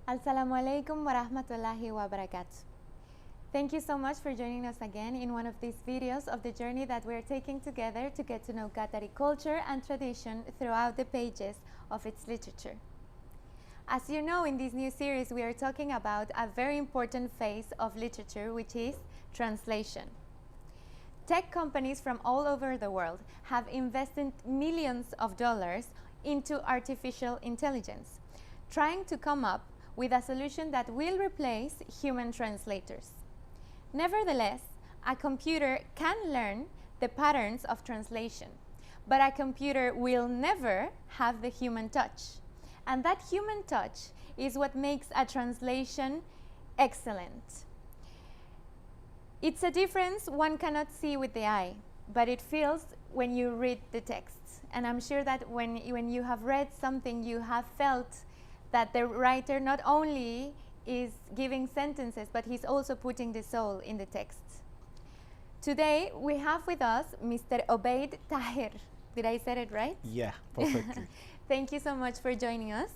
Assalamu alaikum wa rahmatullahi wa barakatuh. Thank you so much for joining us again in one of these videos of the journey that we're taking together to get to know Qatari culture and tradition throughout the pages of its literature. As you know, in this new series we are talking about a very important phase of literature, which is translation. Tech companies from all over the world have invested millions of dollars into artificial intelligence, trying to come up with a solution that will replace human translators. Nevertheless, a computer can learn the patterns of translation, but a computer will never have the human touch. And that human touch is what makes a translation excellent. It's a difference one cannot see with the eye, but it feels when you read the text. And I'm sure that when you have read something, you have felt that the writer not only is giving sentences, but he's also putting the soul in the text. Today we have with us Mr. Obaid Tahir. Did I say it right? Yeah, perfectly. Thank you so much for joining us.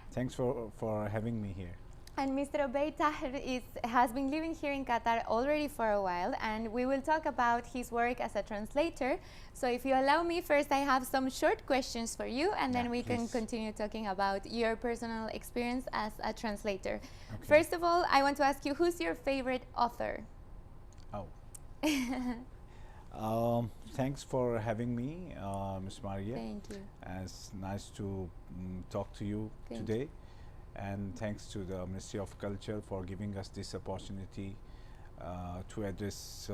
Thanks for having me here. And Mr. Obaid Tahir has been living here in Qatar already for a while, and we will talk about his work as a translator. So if you allow me, first I have some short questions for you, and then we can continue talking about your personal experience as a translator. Okay. First of all, I want to ask you, who's your favorite author? Oh. Thanks for having me, Ms. Maria. Thank you. It's nice to talk to you today. And thanks to the Ministry of Culture for giving us this opportunity to address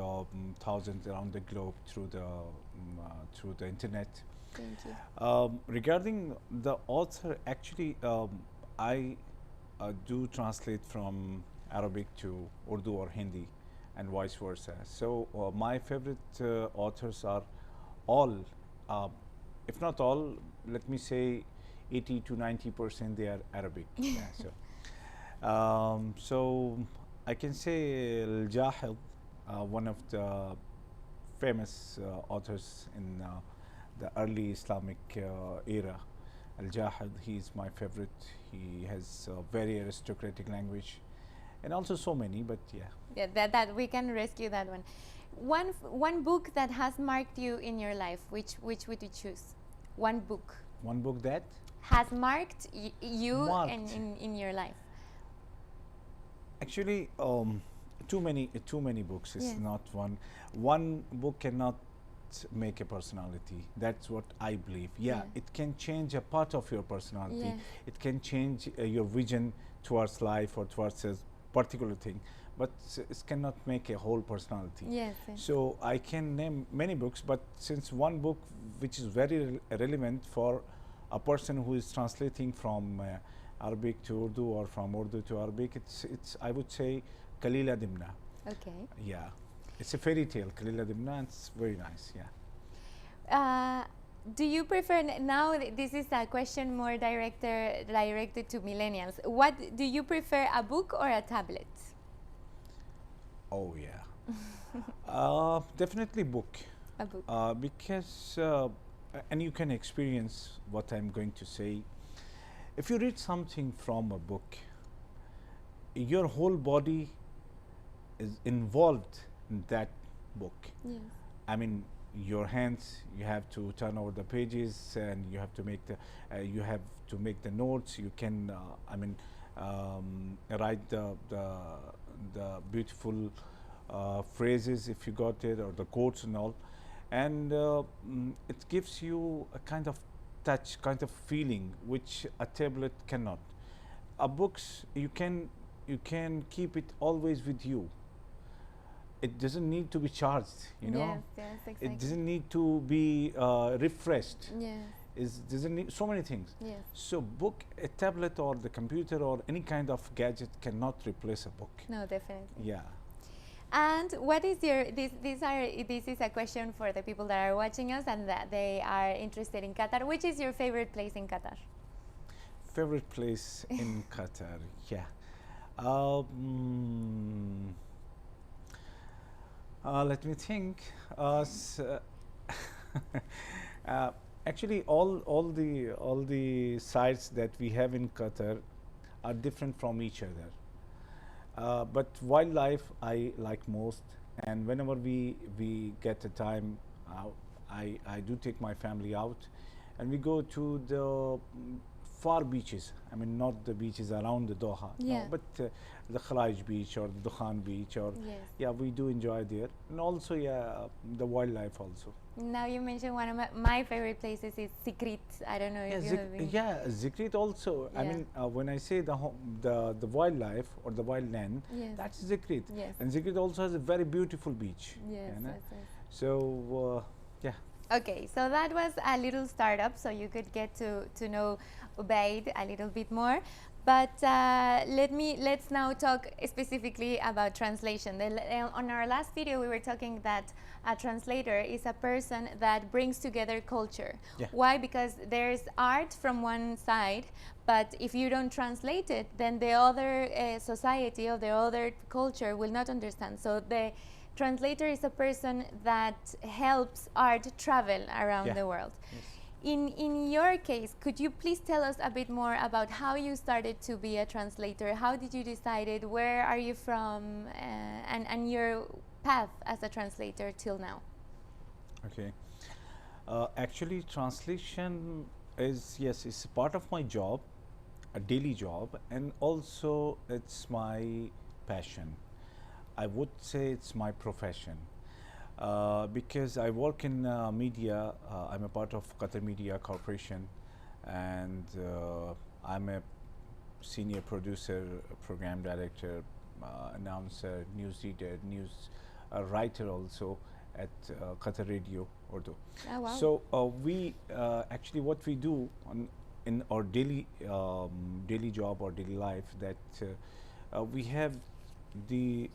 thousands around the globe through the internet. Thank you. Regarding the author, actually, I do translate from Arabic to Urdu or Hindi, and vice versa. So my favorite authors are all, if not all, let me say 80 to 90% they are Arabic. Yeah, so I can say Al-Jahid, one of the famous authors in the early Islamic era. Al-Jahid, he is my favorite. He has a very aristocratic language, and also so many, but yeah. Yeah, that we can rescue that one. One book that has marked you in your life, which would you choose? One book. One book that has marked you in your life. Actually, too many books. It's not one. One book cannot make a personality. That's what I believe. Yeah, it can change a part of your personality. Yeah. It can change your vision towards life or towards a particular thing, but it cannot make a whole personality. Yes. So I can name many books, but since one book which is very relevant for a person who is translating from Arabic to Urdu or from Urdu to Arabic, it's I would say Khalila Dimna. Okay. Yeah, it's a fairy tale, Khalila Dimna. It's very nice. Yeah. Do you prefer, now this is a question more directed to millennials, what do you prefer, a book or a tablet? Oh yeah. Definitely book. A book. Because and you can experience what I'm going to say. If you read something from a book, your whole body is involved in that book. Yes. I mean, your hands, you have to turn over the pages, and you have to make the notes. You can write the beautiful phrases if you got it, or the quotes and all, and it gives you a kind of touch, kind of feeling which a tablet cannot. A books, you can keep it always with you. It doesn't need to be charged, you know. Yes, exactly. It doesn't need to be refreshed. Yes. It doesn't need so many things. Yes. So book, a tablet or the computer or any kind of gadget cannot replace a book. No, definitely. Yeah. And what is your, this is a question for the people that are watching us and that they are interested in Qatar. Which is your favorite place in Qatar? Favorite place in Qatar, yeah. Let me think. Actually, all the sites that we have in Qatar, are different from each other. But wildlife I like most, and whenever we get a time, I do take my family out, and we go to the far beaches. I mean, not the beaches around the Doha, Yeah. no, but the Kharaj beach or the Dukhan beach, or Yes. yeah, we do enjoy there, and also yeah, the wildlife also. Now you mentioned one of my favorite places is Sikrit. I don't know Yeah, if you have been. yeah, Zikrit also. I Yeah. mean, when I say the wildlife or the wild land, Yes. that's Zikrit. Yes. And Zikrit also has a very beautiful beach. Yes, you know. yes, yes. So yeah, Okay, so that was a little startup, so you could get to know Ubaid a little bit more. But let's now talk specifically about translation. On our last video, we were talking that a translator is a person that brings together culture. Yeah. Why? Because there's art from one side, but if you don't translate it, then the other society or the other culture will not understand. So the translator is a person that helps art travel around Yeah. the world. Yes. In your case, could you please tell us a bit more about how you started to be a translator? How did you decide it? Where are you from? And your path as a translator till now? Okay. Actually, translation is, yes, it's a part of my job, a daily job, and also it's my passion. I would say it's my profession. Because I work in media. I'm a part of Qatar Media Corporation, and I'm a senior producer, program director, announcer, news reader, news writer also at Qatar Radio Urdu. Oh, wow. So we actually what we do in our daily job or daily life, that we have the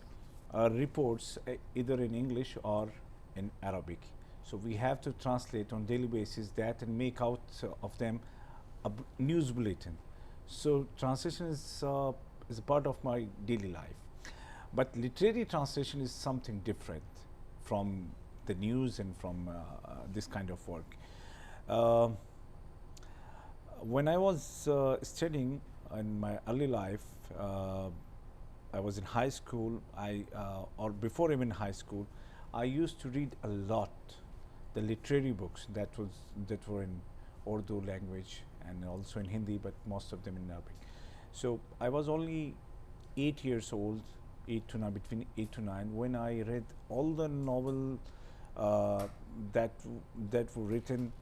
reports either in English or in Arabic. So we have to translate on daily basis that and make out of them a news bulletin. So translation is a part of my daily life. But literary translation is something different from the news and from this kind of work. When I was studying in my early life, I was in high school. Or before even high school, I used to read a lot the literary books that were in Urdu language and also in Hindi, but most of them in Arabic. So I was only 8 years old, between 8 to 9, when I read all the novel that were written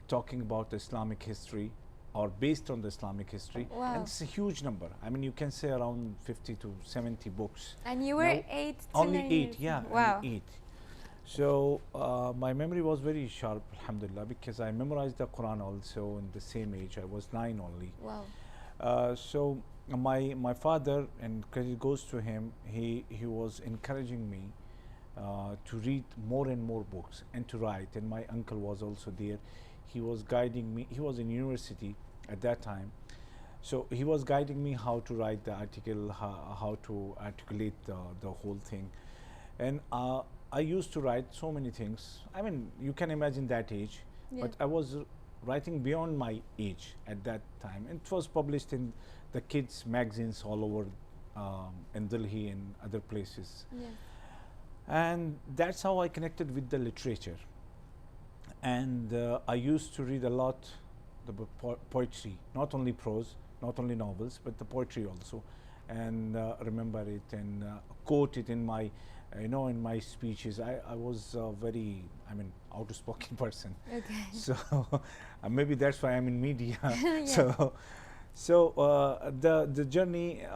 talking about Islamic history or based on the Islamic history. Wow. And it's a huge number. I mean, you can say around 50 to 70 books. And you were Now, 8 to only 9 8, years. yeah, Wow. only 8. So my memory was very sharp, alhamdulillah, because I memorized the Quran also in the same age. I was 9 only. Wow. So my father, and credit goes to him, he was encouraging me to read more and more books and to write. And my uncle was also there. He was guiding me. He was in university at that time. So he was guiding me how to write the article, how to articulate the whole thing. And I used to write so many things. I mean, you can imagine that age. Yeah. But I was writing beyond my age at that time. And it was published in the kids' magazines all over in Delhi and other places. Yeah. And that's how I connected with the literature. And I used to read a lot the poetry, not only prose, not only novels, but the poetry also, and remember it and quote it in my, in my speeches. I was very, outspoken person. Okay. So maybe that's why I'm in media. Yeah. So the journey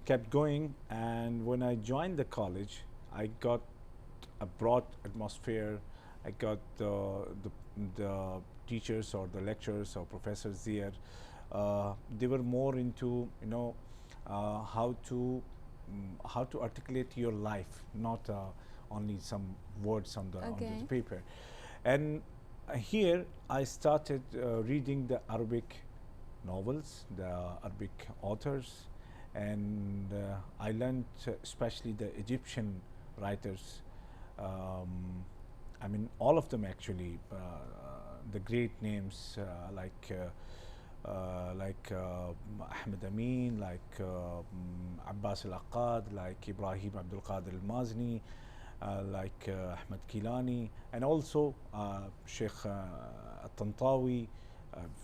kept going, and when I joined the college, I got a broad atmosphere. I got the teachers or the lecturers or professors there. They were more into how to articulate your life, not only some words on the Okay. paper. And here I started reading the Arabic novels, the Arabic authors, and I learned especially the Egyptian writers. All of them actually, the great names like like Ahmed Amin, like Abbas Al-Aqad, like Ibrahim Abdul Qadir Al-Mazni, like Ahmed Kilani, and also Sheikh Al-Tantawi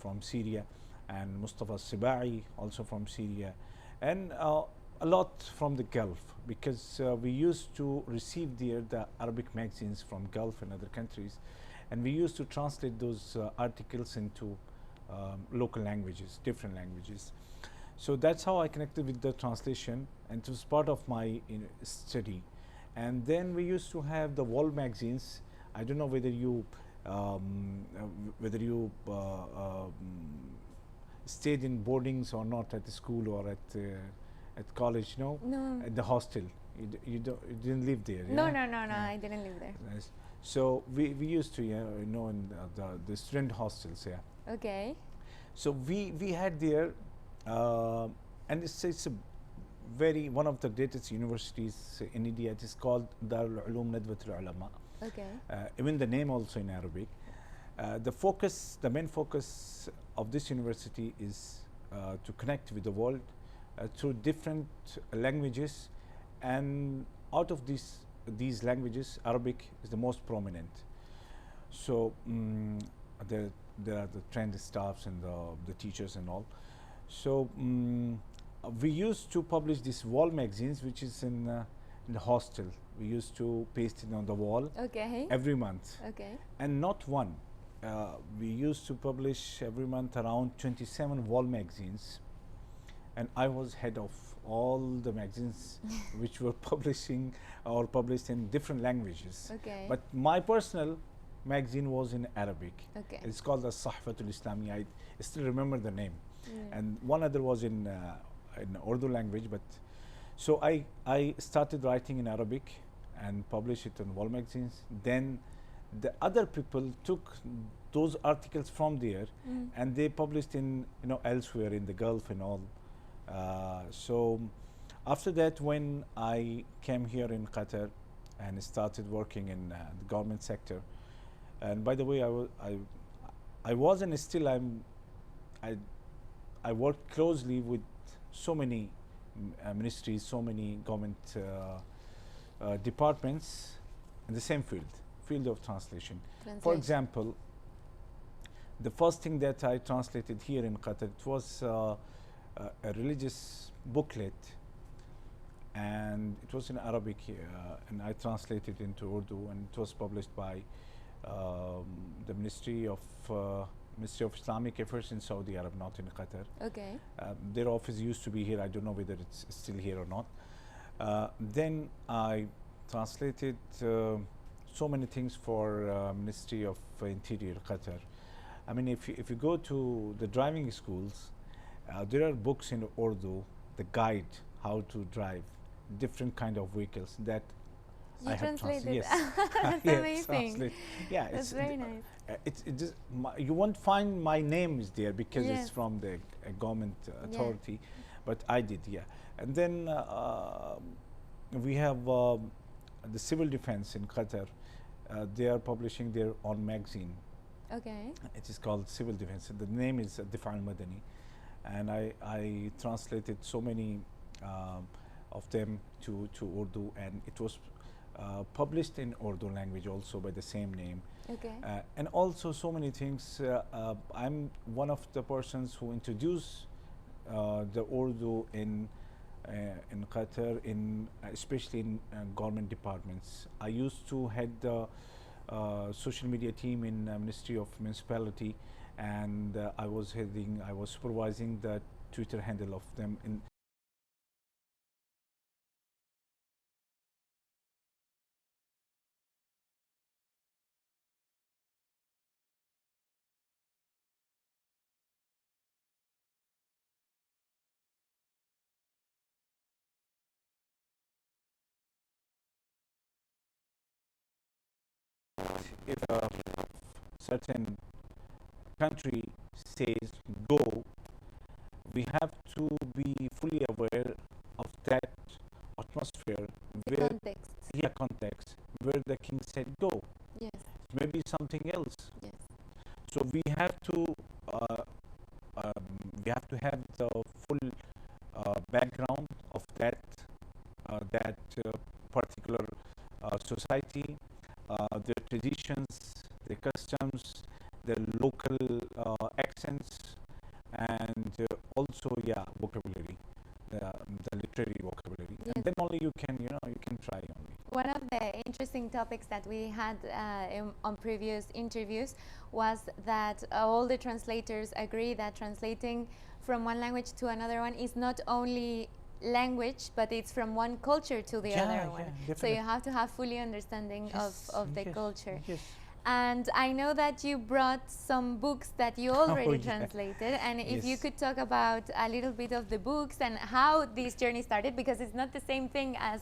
from Syria, and Mustafa Sibai also from Syria, and a lot from the Gulf, because we used to receive there the Arabic magazines from Gulf and other countries, and we used to translate those articles into local languages, different languages. So that's how I connected with the translation, and it was part of my study. And then we used to have the wall magazines. I don't know whether you stayed in boardings or not at the school or at college. No, No. at the hostel. You didn't live there. No, yeah? no, Yeah. I didn't live there. Nice. So we used to, in the student hostels. Yeah. Okay. So we had there, and it's a very one of the greatest universities in India. It is called Darul Ulum Nadwat Al Ulama. Okay. Even the name also in Arabic. The main focus of this university is to connect with the world through different languages, and out of these languages, Arabic is the most prominent. So there are the trained staffs and the teachers and all. So we used to publish these wall magazines, which is in the hostel. We used to paste it on the wall Okay. every month, Okay. and not one. We used to publish every month around 27 wall magazines, and I was head of all the magazines which were publishing or published in different languages. Okay. But my personal magazine was in Arabic. Okay. It's called the Sahfatul Islami. I still remember the name. Mm. And one other was in Urdu language. But so I started writing in Arabic and published it in wall magazines. Then the other people took those articles from there Mm. and they published in elsewhere in the Gulf and all. So after that, when I came here in Qatar and started working in the government sector, and by the way, I was and still I work closely with so many ministries, so many government departments in the same field of translation. For example, the first thing that I translated here in Qatar, it was a religious booklet, and it was in Arabic, and I translated into Urdu, and it was published by the Ministry of Islamic Affairs in Saudi Arabia, not in Qatar. Okay. Their office used to be here. I don't know whether it's still here or not. Then I translated so many things for Ministry of Interior, Qatar. I mean, if you go to the driving schools, there are books in Urdu, the guide how to drive different kind of vehicles that You I have translated. Yes. That's Yes, amazing. translate. Yeah, That's very nice. It's just you won't find my name is there because Yes. it's from the government authority, but I did, yeah. And then we have the civil defense in Qatar. They are publishing their own magazine. Okay. It is called Civil Defense. The name is Difa al-Madani, and I translated so many of them to Urdu, and it was published in Urdu language also by the same name. Okay. And also so many things. I'm one of the persons who introduced the Urdu in Qatar, especially in government departments. I used to head the social media team in Ministry of Municipality, and I was supervising the Twitter handle of them in. If a certain country says go, we have to be fully aware of that atmosphere, where context, where the king said go. Yes. Maybe something else. Yes. So we have to to have the full background of that particular society, their traditions, their customs, their local accents, and also vocabulary, the literary vocabulary, Yes. and then only you can try only. One of the interesting topics that we had on previous interviews was that all the translators agree that translating from one language to another one is not only language, but it's from one culture to the other one. So you have to have fully understanding of the culture. Yes. And I know that you brought some books that you already translated, and if you could talk about a little bit of the books and how this journey started, because it's not the same thing as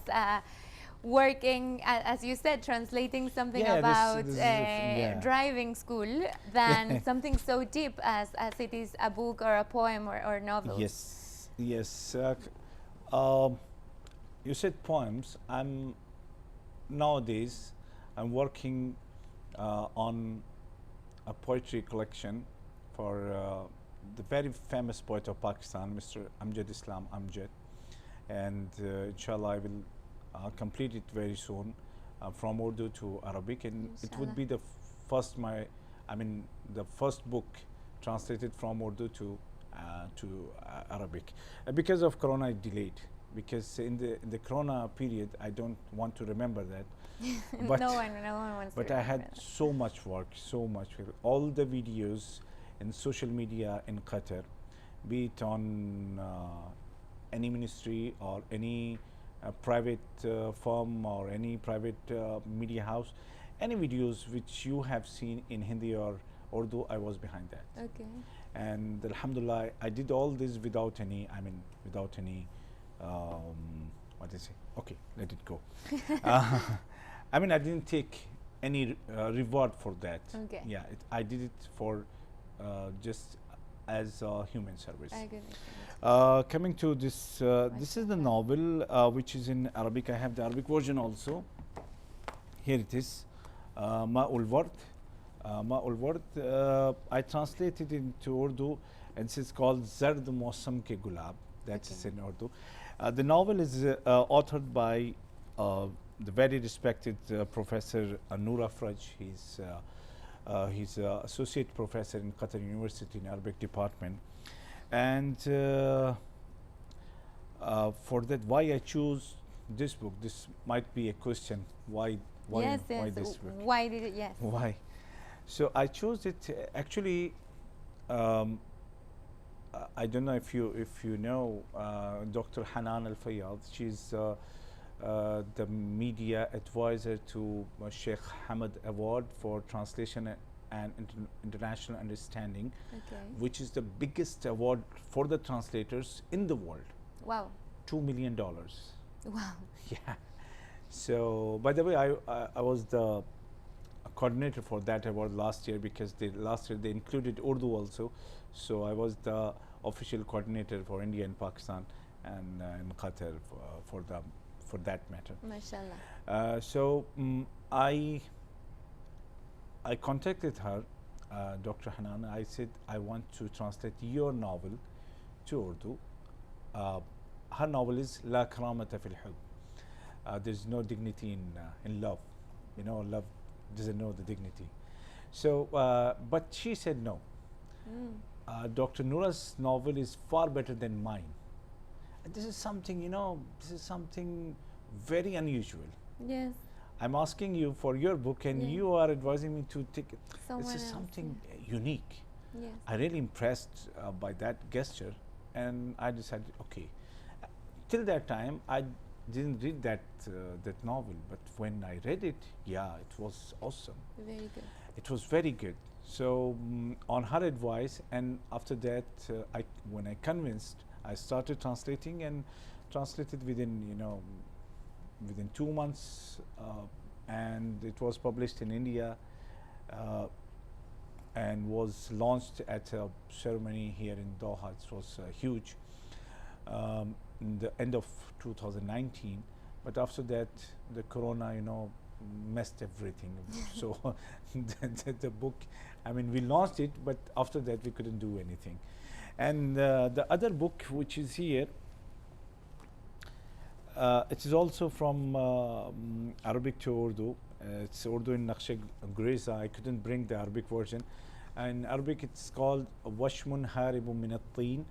working, as you said, translating something about driving school than something so deep as it is a book or a poem or novel. Yes, yes. You said poems. Nowadays I'm working on a poetry collection for the very famous poet of Pakistan, Mr. Amjad Islam Amjad, and inshallah I will complete it very soon from Urdu to Arabic, and it would be the first the first book translated from Urdu to Arabic. Because of Corona, it delayed. Because in the Corona period, I don't want to remember that. But no one wants to. But I had so much work, all the videos in social media in Qatar, be it on any ministry or any private firm or any private media house, any videos which you have seen in Hindi or Urdu, I was behind that. Okay. And alhamdulillah, I did all this without any what is it? Okay, let it go. I didn't take any reward for that. Okay. Yeah, I did it for just as a human service. I get it. Coming to this, this is the novel which is in Arabic. I have the Arabic version also. Here it is, Ma'ul Ward. Ma'ul Ward. I translated into Urdu, and it's called Zard Mausam Ke Gulab. That's in Urdu. The novel is authored by the very respected Professor Noor Afraj. He's associate professor in Qatar University in Arabic department. And for that, why I choose this book? This might be a question. Why this book? Why did it? Yes. Why? So I chose it actually. I don't know if you know Dr. Hanan Al Fayyad. She's the media advisor to Sheikh Hamad Award for Translation and International Understanding, which is the biggest award for the translators in the world. Wow. $2 million. Wow. Yeah. So, by the way, I was the coordinator for that award last year, because last year they included Urdu also. So I was the official coordinator for India and Pakistan and in Qatar for that matter. MashaAllah. So I contacted her, Dr. Hanan. I said, I want to translate your novel to Urdu. Her novel is La Karamata fil Hub. There's no dignity in love. Love doesn't know the dignity. So, but she said no. Dr. Noor's novel is far better than mine. And this is something, very unusual. Yes. I'm asking you for your book, and you are advising me to take it. Someone this is else, something unique. Yes. I really impressed by that gesture, and I decided, okay. Till that time, I didn't read that novel, but when I read it, it was awesome. Very good. It was very good. So on her advice, and after that, when I convinced, I started translating, and translated within 2 months, and it was published in India, and was launched at a ceremony here in Doha. It was huge. In the end of 2019, but after that, the Corona, messed everything. So the book, we launched it, but after that we couldn't do anything. And the other book which is here, it is also from Arabic to Urdu. It's Urdu in Naqsh Gureza. I couldn't bring the Arabic version. In Arabic, it's called Washmun Haribun Min At-Teen.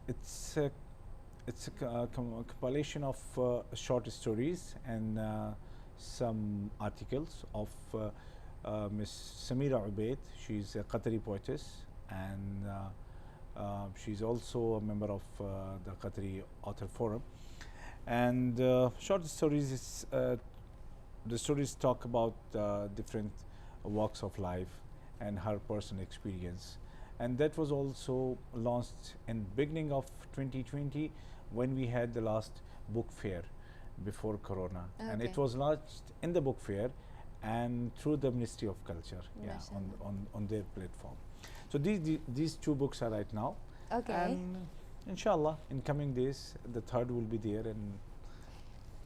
It's a compilation of short stories and some articles of Miss Samira Ubaid. She's a Qatari poetess, and she's also a member of the Qatari Author Forum. And short stories is the stories talk about different walks of life and her personal experience. And that was also launched in beginning of 2020 when we had the last book fair before Corona. Okay. And it was launched in the book fair and through the Ministry of Culture, on their platform. So these two books are right now. Okay. And inshallah, in coming days, the third will be there. And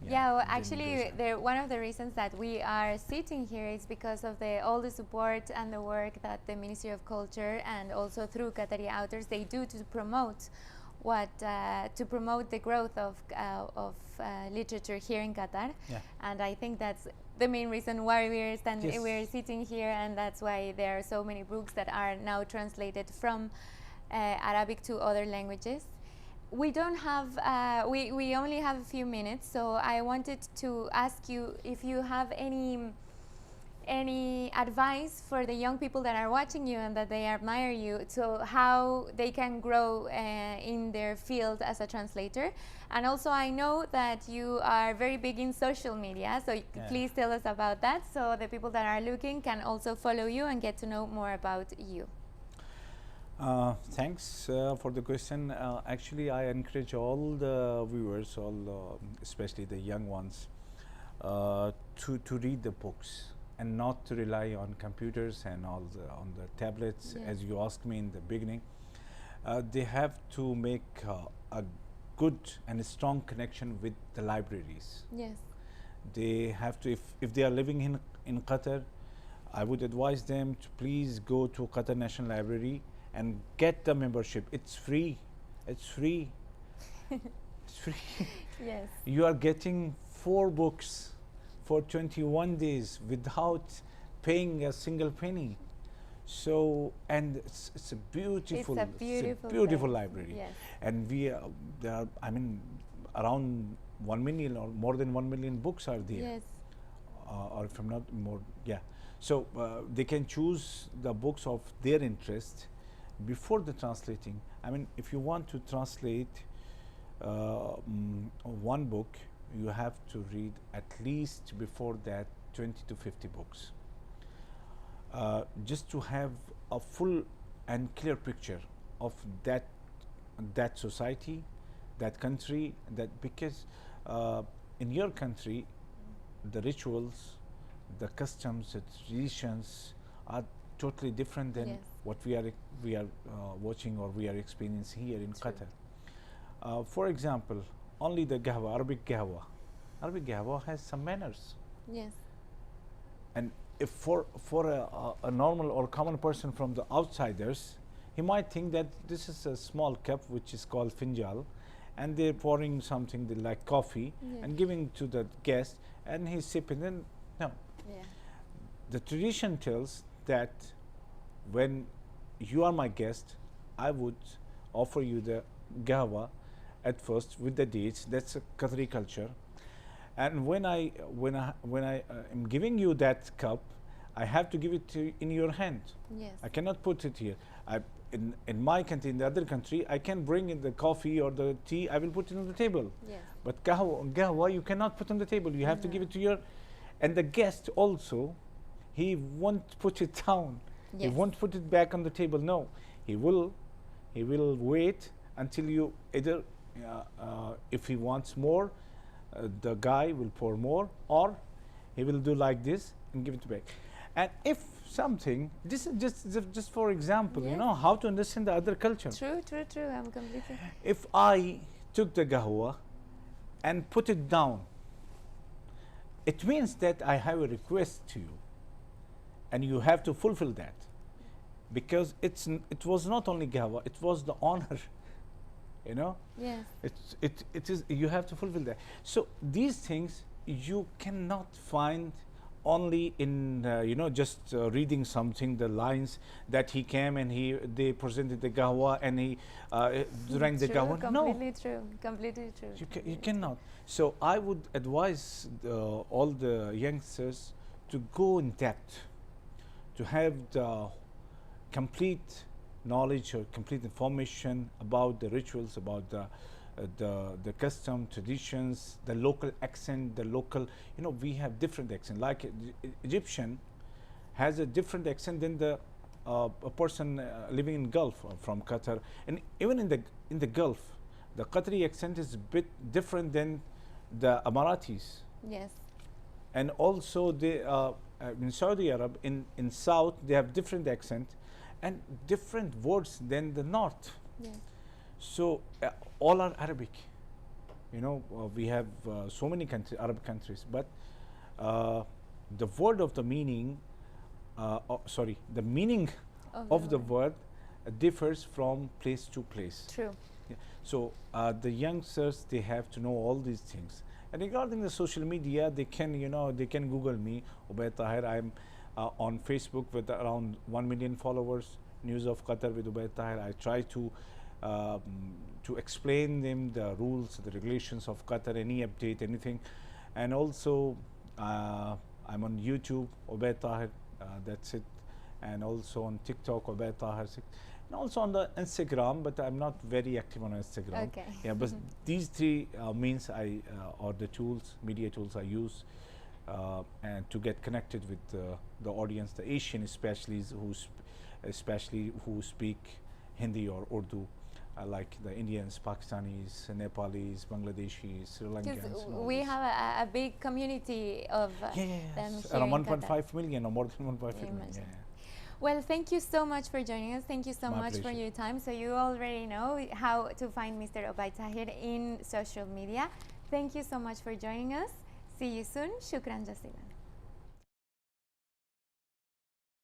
well, actually, one of the reasons that we are sitting here is because of all the support and the work that the Ministry of Culture and also through Qatari authors they do to promote the growth of literature here in Qatar. Yeah. And I think that's the main reason why we're sitting here, and that's why there are so many books that are now translated from Arabic to other languages. We don't have, we only have a few minutes, so I wanted to ask you if you have any advice for the young people that are watching you and that they admire you, so how they can grow in their field as a translator. And also I know that you are very big in social media, so please tell us about that, so the people that are looking can also follow you and get to know more about you. Thanks for the question. Actually, I encourage all the viewers, especially the young ones, to read the books and not to rely on computers and on the tablets, as you asked me in the beginning. They have to make a good and a strong connection with the libraries. Yes. They have to, if they are living in Qatar, I would advise them to please go to Qatar National Library and get the membership. It's free. It's free. It's free. Yes. You are getting 4 books for 21 days without paying a single penny. So, and it's a beautiful, beautiful library. Yes. And there are, I mean, around 1 million or more than 1 million books are there. Yes. Or if I'm not more, So they can choose the books of their interest before the translating. I mean, if you want to translate one book, you have to read at least before that 20 to 50 books, just to have a full and clear picture of that society, that country, because in your country, the rituals, the customs, the traditions are totally different than what we are watching or we are experiencing here in Qatar. For example, only the Arabic Qahwa has some manners. Yes. And if for a normal or common person from the outsiders, he might think that this is a small cup which is called finjal, and they're pouring something like coffee and giving to the guest, and he's sipping. And no, the tradition tells that when you are my guest, I would offer you the Qahwa at first with the dates. That's a Qatari culture. And when I am giving you that cup, I have to give it to in your hand. Yes. I cannot put it here. In my country, in the other country, I can bring in the coffee or the tea. I will put it on the table. Yes. But Qahwa you cannot put on the table. You have to give it to your, and the guest also, he won't put it down. Yes. He won't put it back on the table. No, he will wait until you either, if he wants more, the guy will pour more, or he will do like this and give it back. And if something, this is just for example, you know how to understand the other culture. True. I'm completely. If I took the Qahwa and put it down, it means that I have a request to you, and you have to fulfill that. because it was not only Gawa, it was the honor. You know, Yes. it is, you have to fulfill that. So these things you cannot find only in just reading something, the lines that he came and they presented the Gawa and he drank the True, Gawa. No, completely true. Completely true. you cannot. So I would advise all the youngsters to go in depth, to have the complete knowledge or complete information about the rituals, about the custom, traditions, the local accent, the local, we have different accent. Like Egyptian has a different accent than the a person living in Gulf or from Qatar, and even in the Gulf, the Qatari accent is a bit different than the Emiratis. Yes. And also in Saudi Arab, in South, they have different accent and different words than the North. Yes. So all are Arabic. We have so many Arab countries, but the word of the meaning, the meaning of the word differs from place to place. True. Yeah. So the youngsters, they have to know all these things. And regarding the social media, they can Google me, Ubayd Tahir. I'm on Facebook with around 1 million followers. News of Qatar with Ubayd Tahir. I try to explain them the rules, the regulations of Qatar, any update, anything. And also I'm on YouTube, Ubayd Tahir. That's it. And also on TikTok, Ubayd Tahir. And also on the Instagram, but I'm not very active on Instagram. Okay. Yeah, but these three means or the tools, media tools I use, and to get connected with the audience, the Asian especially who speak Hindi or Urdu, like the Indians, Pakistanis, Nepalis, Bangladeshis, Sri Lankans. Because we have a big community of them Yes, here around in Qatar. 1.5 million or more than 1.5 million. Imagine. Yeah. Well, thank you so much for joining us. Thank you so My much for pleasure. your time. So you already know how to find Mr. Ubayd Tahir in social media. Thank you so much for joining us. See you soon. Shukran jazilan.